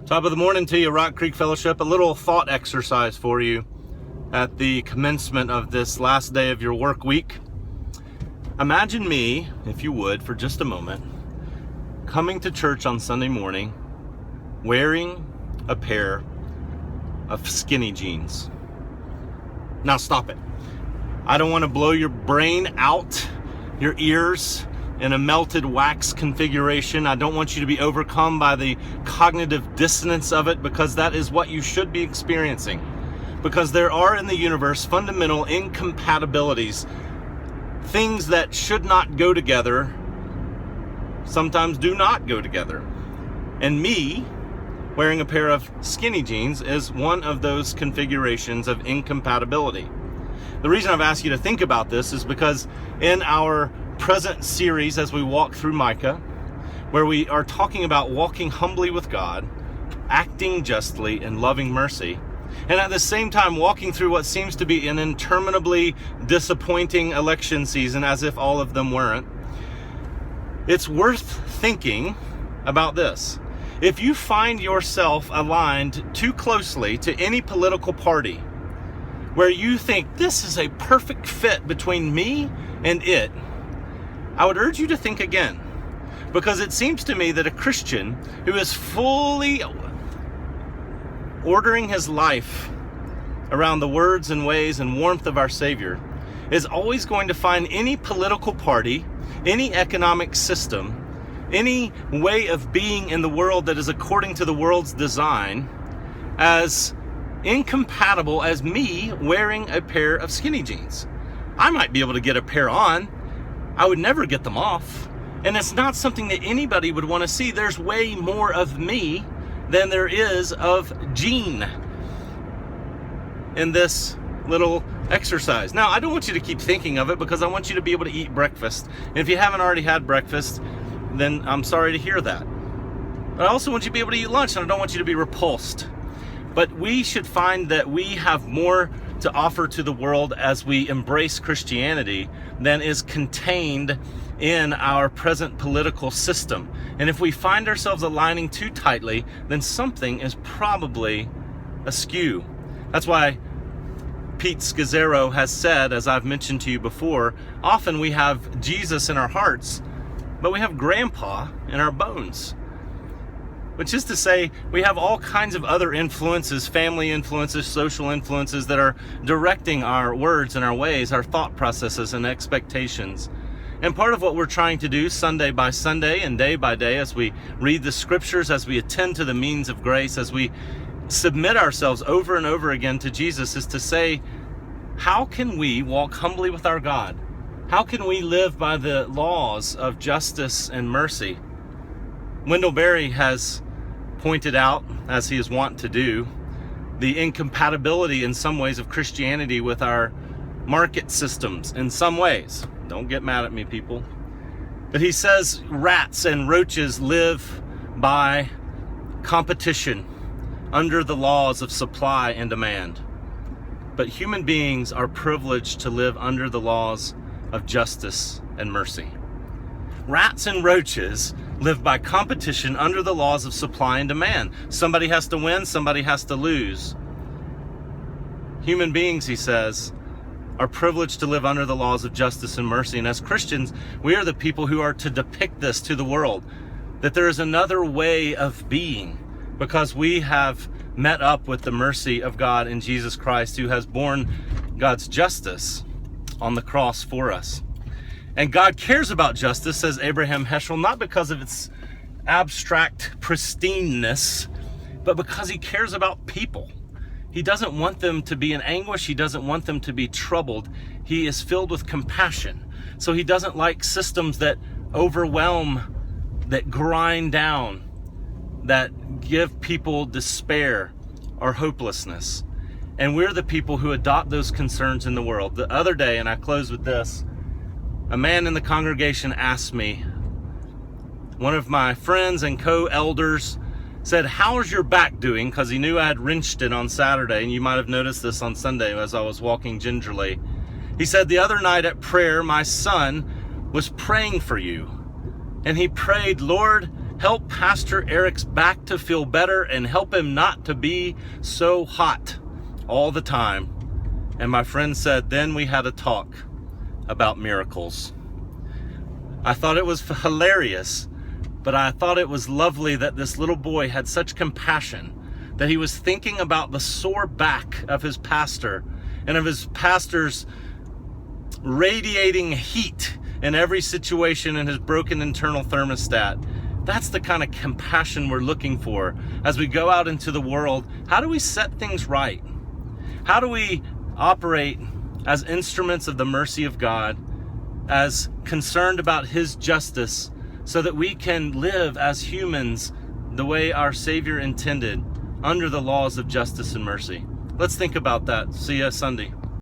Top of the morning to you, Rock Creek Fellowship. A little thought exercise for you at the commencement of this last day of your work week. Imagine me, if you would, for just a moment, coming to church on Sunday morning wearing a pair of skinny jeans. Now stop it. I don't want to blow your brain out, your ears, in a melted wax configuration. I don't want you to be overcome by the cognitive dissonance of it, because that is what you should be experiencing. Because there are in the universe fundamental incompatibilities. Things that should not go together sometimes do not go together. And me wearing a pair of skinny jeans is one of those configurations of incompatibility. The reason I've asked you to think about this is because in our present series, as we walk through Micah, where we are talking about walking humbly with God, acting justly, and loving mercy, and at the same time walking through what seems to be an interminably disappointing election season, as if all of them weren't, it's worth thinking about this. If you find yourself aligned too closely to any political party where you think this is a perfect fit between me and it, I would urge you to think again, because it seems to me that a Christian who is fully ordering his life around the words and ways and warmth of our Savior is always going to find any political party, any economic system, any way of being in the world that is according to the world's design as incompatible as me wearing a pair of skinny jeans. I might be able to get a pair on. I would never get them off. And it's not something that anybody would want to see. There's way more of me than there is of Gene in this little exercise. Now, I don't want you to keep thinking of it, because I want you to be able to eat breakfast. And if you haven't already had breakfast, then I'm sorry to hear that. But I also want you to be able to eat lunch, and I don't want you to be repulsed. But we should find that we have more to offer to the world as we embrace Christianity than is contained in our present political system. And if we find ourselves aligning too tightly, then something is probably askew. That's why Pete Scazzaro has said, as I've mentioned to you before, often we have Jesus in our hearts, but we have grandpa in our bones. Which is to say, we have all kinds of other influences, family influences, social influences, that are directing our words and our ways, our thought processes and expectations. And part of what we're trying to do Sunday by Sunday and day by day, as we read the scriptures, as we attend to the means of grace, as we submit ourselves over and over again to Jesus, is to say, how can we walk humbly with our God? How can we live by the laws of justice and mercy? Wendell Berry has pointed out, as he is wont to do, the incompatibility in some ways of Christianity with our market systems in some ways. Don't get mad at me, people. But he says rats and roaches live by competition under the laws of supply and demand. But human beings are privileged to live under the laws of justice and mercy. Rats and roaches live by competition under the laws of supply and demand. Somebody has to win, somebody has to lose. Human beings, he says, are privileged to live under the laws of justice and mercy. And as Christians, we are the people who are to depict this to the world, that there is another way of being, because we have met up with the mercy of God in Jesus Christ, who has borne God's justice on the cross for us. And God cares about justice, says Abraham Heschel, not because of its abstract pristineness, but because he cares about people. He doesn't want them to be in anguish. He doesn't want them to be troubled. He is filled with compassion. So he doesn't like systems that overwhelm, that grind down, that give people despair or hopelessness. And we're the people who adopt those concerns in the world. The other day, and I close with this, a man in the congregation asked me, one of my friends and co-elders said, "How's your back doing?" Because he knew I had wrenched it on Saturday, and you might have noticed this on Sunday as I was walking gingerly. He said, "The other night at prayer, my son was praying for you. And he prayed, 'Lord, help Pastor Eric's back to feel better and help him not to be so hot all the time. And my friend said, then we had a talk about miracles. I thought it was hilarious, but I thought it was lovely that this little boy had such compassion, that he was thinking about the sore back of his pastor and of his pastor's radiating heat in every situation in his broken internal thermostat. That's the kind of compassion we're looking for as we go out into the world. How do we set things right? How do we operate as instruments of the mercy of God, as concerned about His justice, so that we can live as humans the way our Savior intended, under the laws of justice and mercy? Let's think about that. See you Sunday.